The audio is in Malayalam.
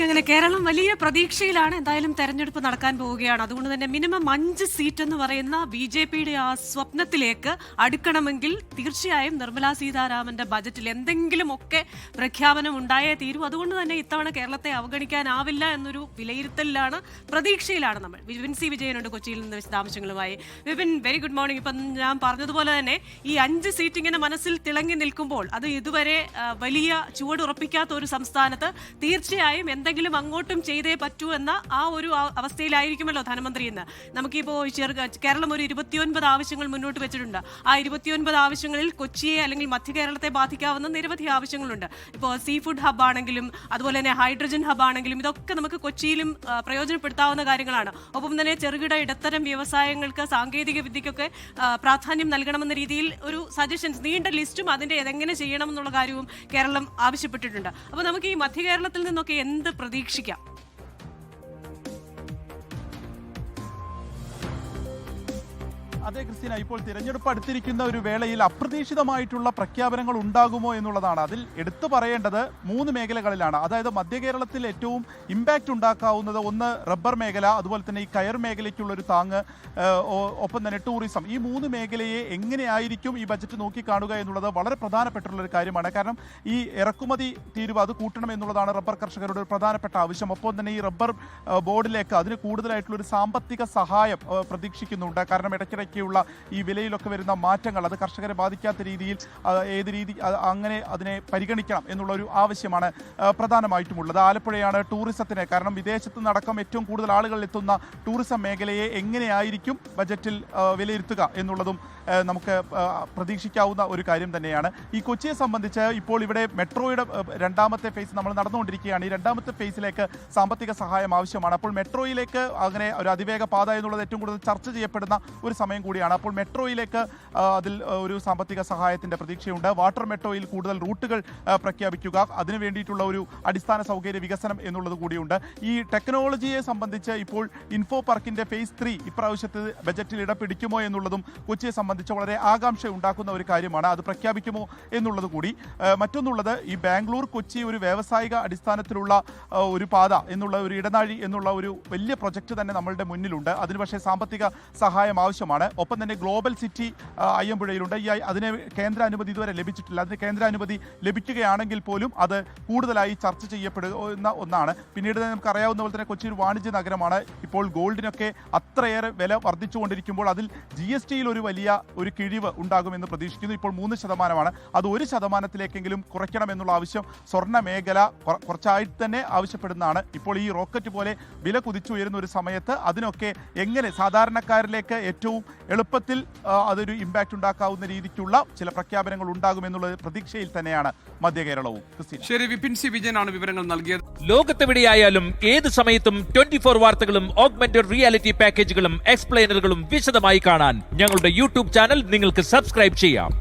അങ്ങനെ കേരളം വലിയ പ്രതീക്ഷയിലാണ്. എന്തായാലും തെരഞ്ഞെടുപ്പ് നടക്കാൻ പോവുകയാണ്. അതുകൊണ്ട് തന്നെ മിനിമം 5 സീറ്റ് എന്ന് പറയുന്ന ബി.ജെ.പിയുടെ ആ സ്വപ്നത്തിലേക്ക് അടുക്കണമെങ്കിൽ തീർച്ചയായും നിർമ്മലാ സീതാരാമന്റെ ബജറ്റിൽ എന്തെങ്കിലുമൊക്കെ പ്രഖ്യാപനം ഉണ്ടായേ തീരൂ. അതുകൊണ്ട് തന്നെ ഇത്തവണ കേരളത്തെ അവഗണിക്കാനാവില്ല എന്നൊരു വിലയിരുത്തലിലാണ്, പ്രതീക്ഷയിലാണ് നമ്മൾ. വിപിൻ സി വിജയനുണ്ട് കൊച്ചിയിൽ നിന്ന് വിശദാംശങ്ങളുമായി. Vipin, very good morning. ഇപ്പം ഞാൻ പറഞ്ഞതുപോലെ തന്നെ ഈ 5 സീറ്റ് ഇങ്ങനെ മനസ്സിൽ തിളങ്ങി നിൽക്കുമ്പോൾ അത് ഇതുവരെ വലിയ ചുവടുറപ്പിക്കാത്ത ഒരു സംസ്ഥാനത്ത് തീർച്ചയായും എന്തെങ്കിലും അങ്ങോട്ടും ചെയ്തേ പറ്റൂ എന്ന ആ ഒരു അവസ്ഥയിലായിരിക്കുമല്ലോ ധനമന്ത്രി എന്ന്. നമുക്കിപ്പോൾ കേരളം ഒരു 29 ആവശ്യങ്ങൾ മുന്നോട്ട് വെച്ചിട്ടുണ്ട്. ആ 29 ആവശ്യങ്ങളിൽ കൊച്ചിയെ അല്ലെങ്കിൽ മധ്യ കേരളത്തെ ബാധിക്കാവുന്ന നിരവധി ആവശ്യങ്ങളുണ്ട്. ഇപ്പോൾ സീ ഫുഡ് ഹബ് ആണെങ്കിലും അതുപോലെ തന്നെ ഹൈഡ്രജൻ ഹബ് ആണെങ്കിലും ഇതൊക്കെ നമുക്ക് കൊച്ചിയിലും പ്രയോജനപ്പെടുത്താവുന്ന കാര്യങ്ങളാണ്. ഒപ്പം തന്നെ ചെറുകിട ഇടത്തരം വ്യവസായങ്ങൾക്ക് സാങ്കേതിക വിദ്യക്കൊക്കെ പ്രാധാന്യം നൽകണമെന്ന രീതിയിൽ ഒരു സജഷൻസ്, നീണ്ട ലിസ്റ്റും അതിന്റെ എതെങ്ങനെ ചെയ്യണം എന്നുള്ള കാര്യവും കേരളം ആവശ്യപ്പെട്ടിട്ടുണ്ട്. അപ്പോൾ നമുക്ക് ഈ മധ്യ കേരളത്തിൽ നിന്നൊക്കെ എന്ത് പ്രതീക്ഷിക്കാം? അതെ ക്രിസ്റ്റീന, ഇപ്പോൾ തിരഞ്ഞെടുപ്പ് അടുത്തിരിക്കുന്ന ഒരു വേളയിൽ അപ്രതീക്ഷിതമായിട്ടുള്ള പ്രഖ്യാപനങ്ങൾ ഉണ്ടാകുമോ എന്നുള്ളതാണ്. അതിൽ എടുത്തു പറയേണ്ടത് 3 മേഖലകളിലാണ്. അതായത് മധ്യ കേരളത്തിൽ ഏറ്റവും ഇമ്പാക്റ്റ് ഉണ്ടാക്കാവുന്നത് ഒന്ന് റബ്ബർ മേഖല, അതുപോലെ തന്നെ ഈ കയർ മേഖലയ്ക്കുള്ളൊരു താങ്ങ്, ഒപ്പം തന്നെ ടൂറിസം. ഈ 3 മേഖലയെ എങ്ങനെയായിരിക്കും ഈ ബജറ്റ് നോക്കിക്കാണുക എന്നുള്ളത് വളരെ പ്രധാനപ്പെട്ടുള്ളൊരു കാര്യമാണ്. കാരണം ഈ ഇറക്കുമതി തീരുവ അത് കൂട്ടണം എന്നുള്ളതാണ് റബ്ബർ കർഷകരുടെ ഒരു പ്രധാനപ്പെട്ട ആവശ്യം. ഒപ്പം തന്നെ ഈ റബ്ബർ ബോർഡിലേക്ക് അതിന് കൂടുതലായിട്ടുള്ളൊരു സാമ്പത്തിക സഹായം പ്രതീക്ഷിക്കുന്നുണ്ട്. കാരണം ഇടയ്ക്കിടയ്ക്ക് ഈ വിലയിലൊക്കെ വരുന്ന മാറ്റങ്ങൾ അത് കർഷകരെ ബാധിക്കാത്ത രീതിയിൽ അങ്ങനെ അതിനെ പരിഗണിക്കണം എന്നുള്ള ഒരു ആവശ്യമാണ് പ്രധാനമായിട്ടുമുള്ളത്. ആലപ്പുഴയാണ് ടൂറിസത്തിന്, കാരണം വിദേശത്തു നിന്നടക്കം ഏറ്റവും കൂടുതൽ ആളുകൾ എത്തുന്ന ടൂറിസം മേഖലയെ എങ്ങനെയായിരിക്കും ബജറ്റിൽ വിലയിരുത്തുക എന്നുള്ളതും നമുക്ക് പ്രതീക്ഷിക്കാവുന്ന ഒരു കാര്യം തന്നെയാണ്. ഈ കൊച്ചിയെ സംബന്ധിച്ച് ഇപ്പോൾ ഇവിടെ മെട്രോയുടെ 2ാമത്തെ ഫേസ് നമ്മൾ നടന്നുകൊണ്ടിരിക്കുകയാണ്. ഈ 2ാമത്തെ ഫേസിലേക്ക് സാമ്പത്തിക സഹായം ആവശ്യമാണ്. അപ്പോൾ മെട്രോയിലേക്ക് അങ്ങനെ ഒരു അതിവേഗ പാത എന്നുള്ളത് ഏറ്റവും കൂടുതൽ ചർച്ച ചെയ്യപ്പെടുന്ന ഒരു സമയം കൂടിയാണ്. അപ്പോൾ മെട്രോയിലേക്ക് അതിൽ ഒരു സാമ്പത്തിക സഹായത്തിന്റെ പ്രതീക്ഷയുണ്ട്. വാട്ടർ മെട്രോയിൽ കൂടുതൽ റൂട്ടുകൾ പ്രഖ്യാപിക്കുക, അതിനു വേണ്ടിയിട്ടുള്ള ഒരു അടിസ്ഥാന സൗകര്യ വികസനം എന്നുള്ളത് കൂടിയുണ്ട്. ഈ ടെക്നോളജിയെ സംബന്ധിച്ച് ഇപ്പോൾ ഇൻഫോ പാർക്കിന്റെ ഫേസ് 3 ഇപ്രാവശ്യത്തെ ബജറ്റിൽ ഇടപിടിക്കുമോ എന്നുള്ളതും കൊച്ചിയെ സംബന്ധിച്ച് വളരെ ആകാംക്ഷ ഉണ്ടാക്കുന്ന ഒരു കാര്യമാണ്. അത് പ്രഖ്യാപിക്കുമോ എന്നുള്ളത് കൂടി. മറ്റൊന്നുള്ളത്, ഈ ബാംഗ്ലൂർ കൊച്ചി ഒരു വ്യാവസായിക അടിസ്ഥാനത്തിലുള്ള ഒരു പാത എന്നുള്ള ഒരു ഇടനാഴി എന്നുള്ള ഒരു വലിയ പ്രൊജക്ട് തന്നെ നമ്മളുടെ മുന്നിലുണ്ട്. അതിന് പക്ഷേ സാമ്പത്തിക സഹായം ആവശ്യമാണ്. ഒപ്പം തന്നെ ഗ്ലോബൽ സിറ്റി അയ്യമ്പുഴയിലുണ്ട്. അതിന് കേന്ദ്ര അനുമതി ഇതുവരെ ലഭിച്ചിട്ടില്ല. അതിന് കേന്ദ്ര അനുമതി ലഭിക്കുകയാണെങ്കിൽ പോലും അത് കൂടുതലായി ചർച്ച ചെയ്യപ്പെടുന്ന ഒന്നാണ്. പിന്നീട് നമുക്ക് അറിയാവുന്ന പോലെ തന്നെ കൊച്ചി ഒരു വാണിജ്യ നഗരമാണ്. ഇപ്പോൾ ഗോൾഡിനൊക്കെ അത്രയേറെ വില വർദ്ധിച്ചുകൊണ്ടിരിക്കുമ്പോൾ അതിൽ GSTയിൽ ഒരു വലിയ ഒരു കിഴിവ് ഉണ്ടാകുമെന്ന് പ്രതീക്ഷിക്കുന്നു. ഇപ്പോൾ 3%. അത് 1%-ത്തിലേക്കെങ്കിലും കുറയ്ക്കണമെന്നുള്ള ആവശ്യം സ്വർണ്ണ മേഖല കുറച്ചായിട്ട് തന്നെ ആവശ്യപ്പെടുന്നതാണ്. ഇപ്പോൾ ഈ റോക്കറ്റ് പോലെ വില കുതിച്ചുയരുന്ന ഒരു സമയത്ത് അതിനൊക്കെ എങ്ങനെ സാധാരണക്കാരിലേക്ക് ഏറ്റവും എളുപ്പത്തിൽ അതൊരു ഇമ്പാക്റ്റ് ഉണ്ടാക്കാവുന്ന രീതിക്കുള്ള ചില പ്രഖ്യാപനങ്ങൾ ഉണ്ടാകുമെന്നുള്ള പ്രതീക്ഷയിൽ തന്നെയാണ് മധ്യ കേരളവും. ശരി, വിപിൻ സി വിജയനാണ് വിവരങ്ങൾ നൽകിയത്. ലോകത്തെവിടെയായാലും ഏത് സമയത്തും 24 വാർത്തകളും ഓഗ്മെന്റഡ് റിയാലിറ്റി പാക്കേജുകളും എക്സ്പ്ലെയിനറുകളും വിശദമായി കാണാൻ ഞങ്ങളുടെ യൂട്യൂബ് ചാനൽ നിങ്ങൾക്ക് സബ്സ്ക്രൈബ് ചെയ്യാം.